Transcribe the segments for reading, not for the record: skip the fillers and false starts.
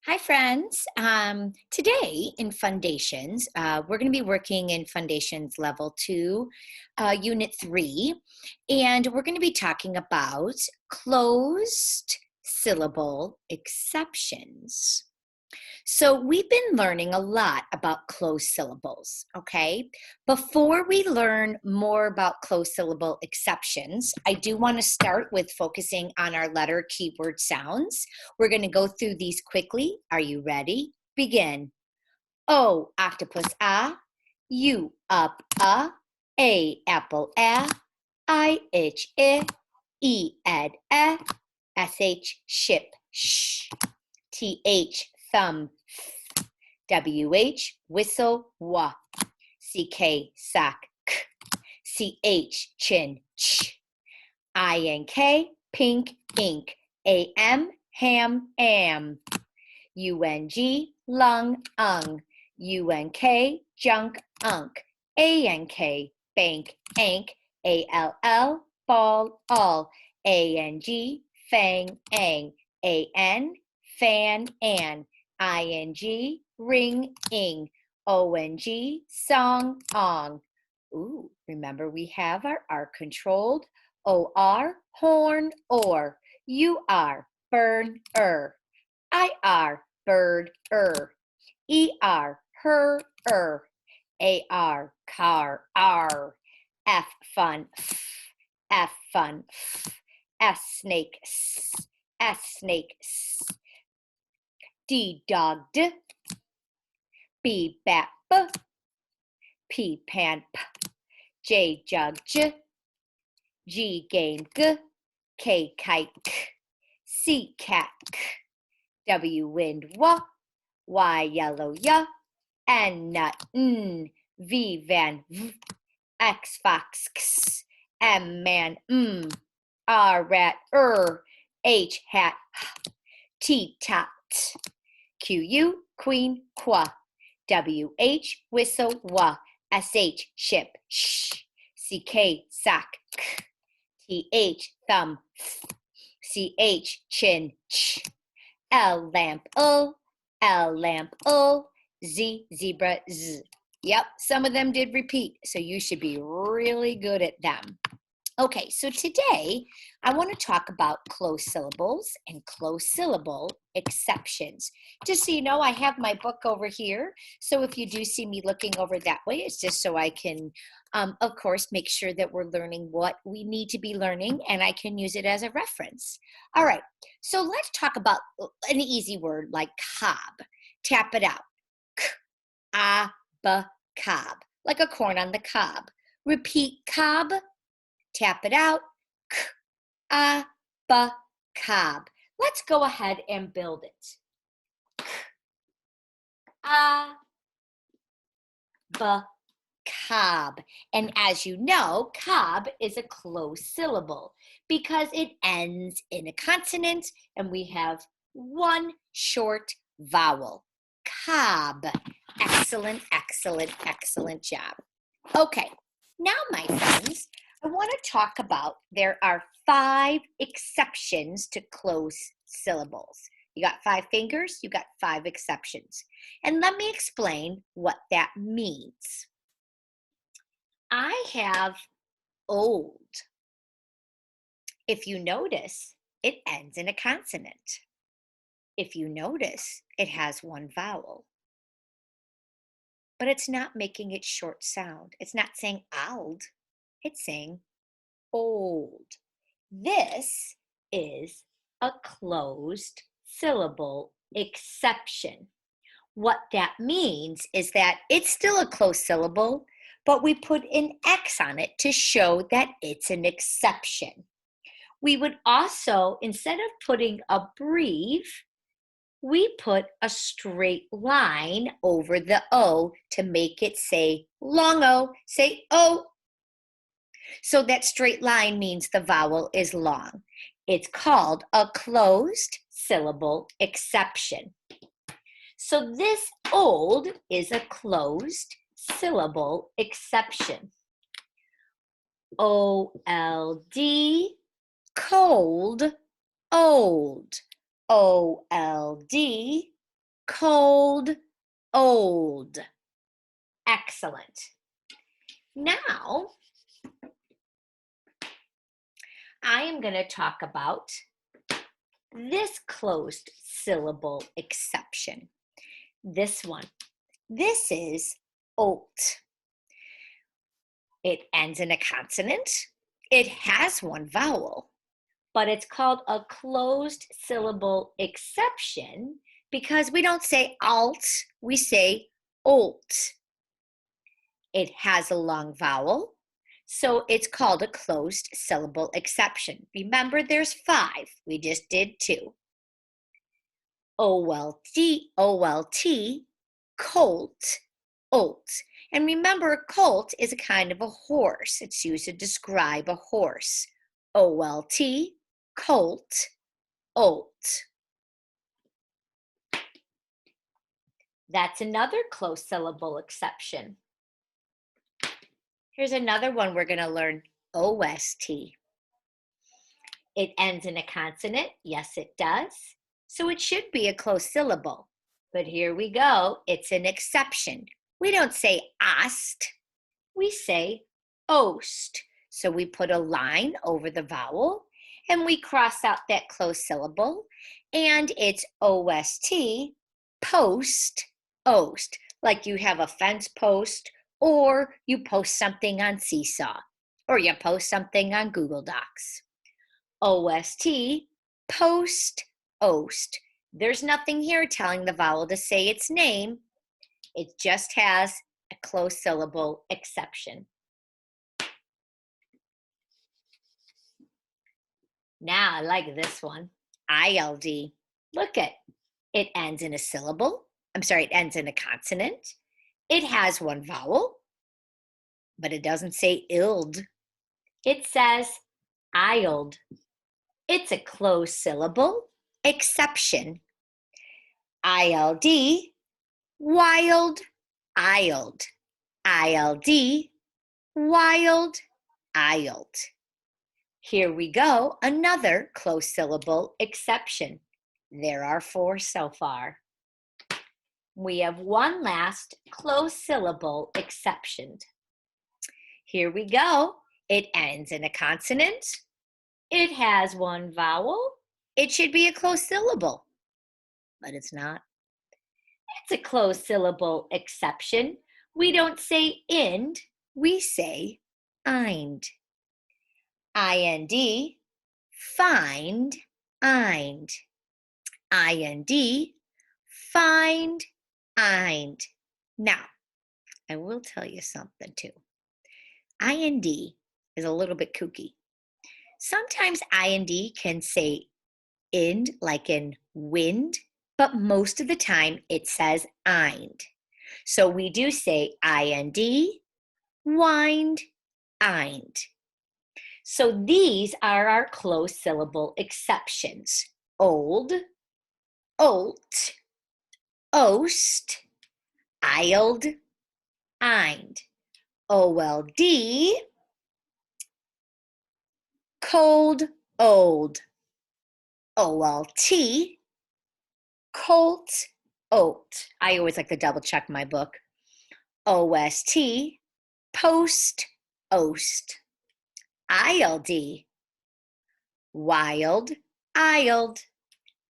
Hi, friends. Today in Fundations, we're going to be working in Fundations Level 2, Unit 3, and we're going to be talking about closed syllable exceptions. So we've been learning a lot about closed syllables, okay? Before we learn more about closed syllable exceptions, I do want to start with focusing on our letter keyword sounds. We're going to go through these quickly. Are you ready? Begin. O, octopus, U, up, A, apple, I, itch, E, ed, sh, ship, sh. TH, thumb, WH, whistle, wa. CK, sock, k. CH, chin, ch. INK, pink, ink. AM, ham, am. UNG, lung, ung. UNK, junk, unk. ANK, bank, ank. ALL, ball, all. ANG, fang, ang. AN, fan, an. ING, ring, ing. ONG, song, ong. Ooh, remember we have our R controlled. OR, horn, or. UR, burn, IR, bird, ER, her, AR, car, R. F, fun, F, fun, S, snake, S, snake, D, dog, D. B, bat, B. P, pan, P. J, jug, J. G, game, G. K, kite, K. C, cat, K. W, wind, W. Y, yellow, Y. N, nut, N. V, van, V. X, fox, X. M, man, M. R, rat, H, hat, H. T, tot, T. Q, U, queen, qua. WH, whistle, wa. SH, ship, sh. CK, sock, k. TH, thumb, CH, chin, ch. L, lamp, L, Z, zebra, z. Yep, some of them did repeat, so you should be really good at them. Okay, so today I want to talk about closed syllables and closed syllable exceptions. Just so you know, I have my book over here. So if you do see me looking over that way, it's just so I can, of course, make sure that we're learning what we need to be learning and I can use it as a reference. All right, so let's talk about an easy word like cob. Tap it out. Cob, like a corn on the cob. Repeat cob. Tap it out. Cob. Let's go ahead and build it. Cob. And as you know, cob is a closed syllable because it ends in a consonant and we have one short vowel. Cob. Excellent, excellent, excellent job. Okay, now my friends, I want to talk about there are 5 exceptions to closed syllables. You got 5 fingers, you got 5 exceptions. And let me explain what that means. I have old. If you notice, it ends in a consonant. If you notice, it has one vowel. But it's not making it short sound. It's not saying old. It's saying old. This is a closed syllable exception. What that means is that it's still a closed syllable, but we put an X on it to show that it's an exception. We would also, instead of putting a brief, we put a straight line over the O to make it say long O, say O. So that straight line means the vowel is long. It's called a closed syllable exception. So this old is a closed syllable exception. O-L-D, cold, old. O-L-D, cold, old. Excellent. Now, I am going to talk about this closed syllable exception. This one. This is olt. It ends in a consonant. It has one vowel, but it's called a closed syllable exception because we don't say alt, we say olt. It has a long vowel, so it's called a closed syllable exception. Remember, there's 5. We just did 2. O-L-T, O-L-T, colt, olt. And remember, a colt is a kind of a horse. It's used to describe a horse. O-L-T, colt, olt. That's another closed syllable exception. Here's another one we're going to learn, O-S-T. It ends in a consonant. Yes, it does. So it should be a closed syllable. But here we go. It's an exception. We don't say ost. We say ost. So we put a line over the vowel and we cross out that closed syllable. And it's O-S-T, post, ost. Like you have a fence post, or you post something on Seesaw, or you post something on Google Docs. O-S-T, post, ost. There's nothing here telling the vowel to say its name. It just has a closed syllable exception. Now I like this one, ILD. Look at it ends in a syllable. It ends in a consonant. It has one vowel, but it doesn't say ild. It says ild. It's a closed syllable exception. ILD, wild, ild. ILD, wild, ild. Here we go, another closed syllable exception. There are 4 so far. We have one last closed syllable exception. Here we go. It ends in a consonant. It has one vowel. It should be a closed syllable, but it's not. It's a closed syllable exception. We don't say ind, we say eind. I-N-D, find, eind. I-N-D, find, eind. Now, I will tell you something too. IND is a little bit kooky. Sometimes IND can say ind, like in wind, but most of the time it says eind. So we do say IND, wind, eind. So these are our closed syllable exceptions. Old, olt, ost, ild, eind. OLD, cold, old. OLT, colt, oat. I always like to double check my book. OST, post, oast. ILD, wild, ild.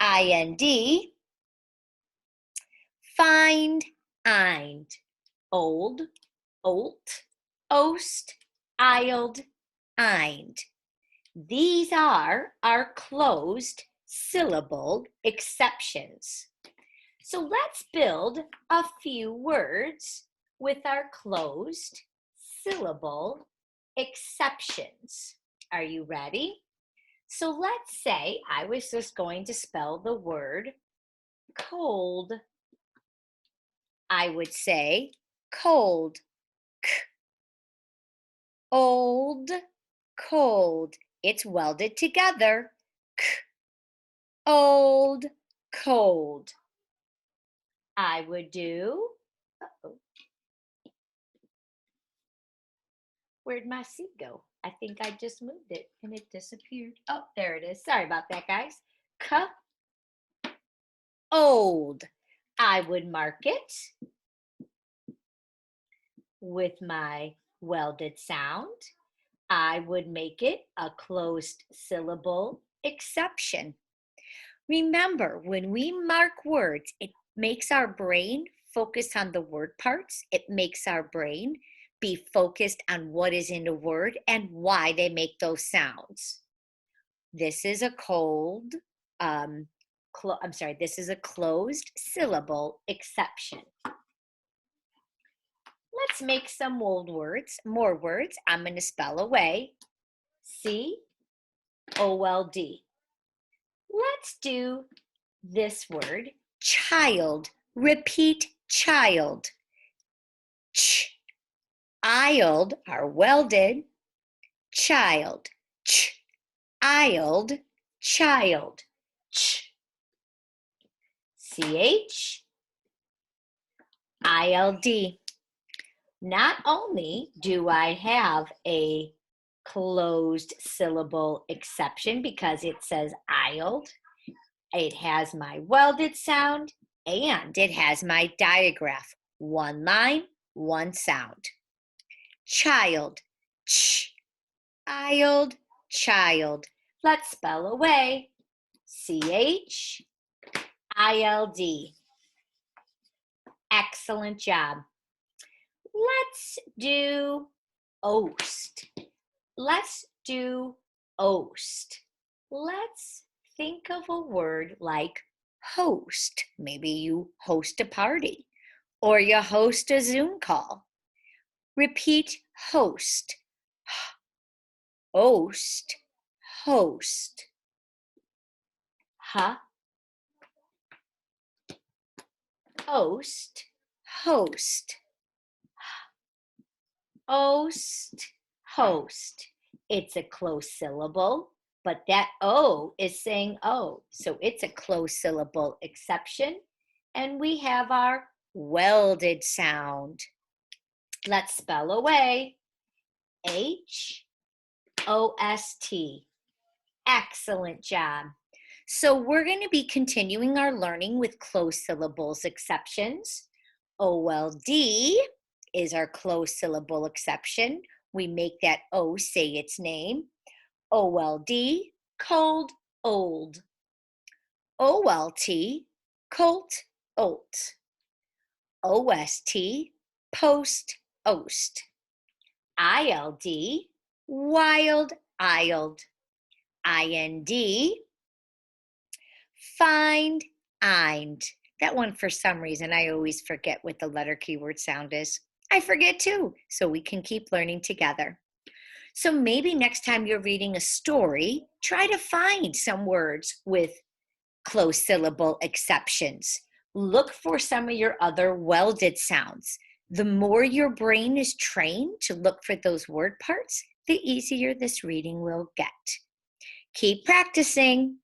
IND, find, eind. Old, olt, oast, ild, eind. These are our closed syllable exceptions. So let's build a few words with our closed syllable exceptions. Are you ready? So let's say I was just going to spell the word cold. I would say cold, k. Old, cold. It's welded together. K. Old, cold. I would do, uh-oh. Where'd my seat go? I think I just moved it and it disappeared. Oh, there it is. Sorry about that, guys. K. Old. I would mark it with my welded sound. I would make it a closed syllable exception. Remember, when we mark words, it makes our brain focus on the word parts. It makes our brain be focused on what is in the word and why they make those sounds. This is a this is a closed syllable exception. Let's make some more words. I'm going to spell away. C-O-L-D. Let's do this word, child. Repeat child. Ch-ild are welded. Child. Ch-ild. Child. Ch. C-H-I-L-D. Not only do I have a closed syllable exception because it says ild, it has my welded sound, and it has my digraph. One line, one sound. Child, ch-ild, child. Let's spell away. C-H-I-L-D. Excellent job. Let's do oast. Let's do oast. Let's think of a word like host. Maybe you host a party or you host a Zoom call. Repeat host. Oast, host. Ha. Oast, host. Oast, host. It's a closed syllable, but that O is saying O. So it's a closed syllable exception. And we have our welded sound. Let's spell away. H-O-S-T. Excellent job. So we're going to be continuing our learning with closed syllables exceptions. O-L-D is our closed syllable exception. We make that O say its name. O-L-D, cold, old. O-L-T, colt, olt. O-S-T, post, oast. I-L-D, wild, ild. I-N-D, find, eind. That one, for some reason, I always forget what the letter keyword sound is. I forget too, so we can keep learning together. So maybe next time you're reading a story, try to find some words with closed syllable exceptions. Look for some of your other welded sounds. The more your brain is trained to look for those word parts, the easier this reading will get. Keep practicing.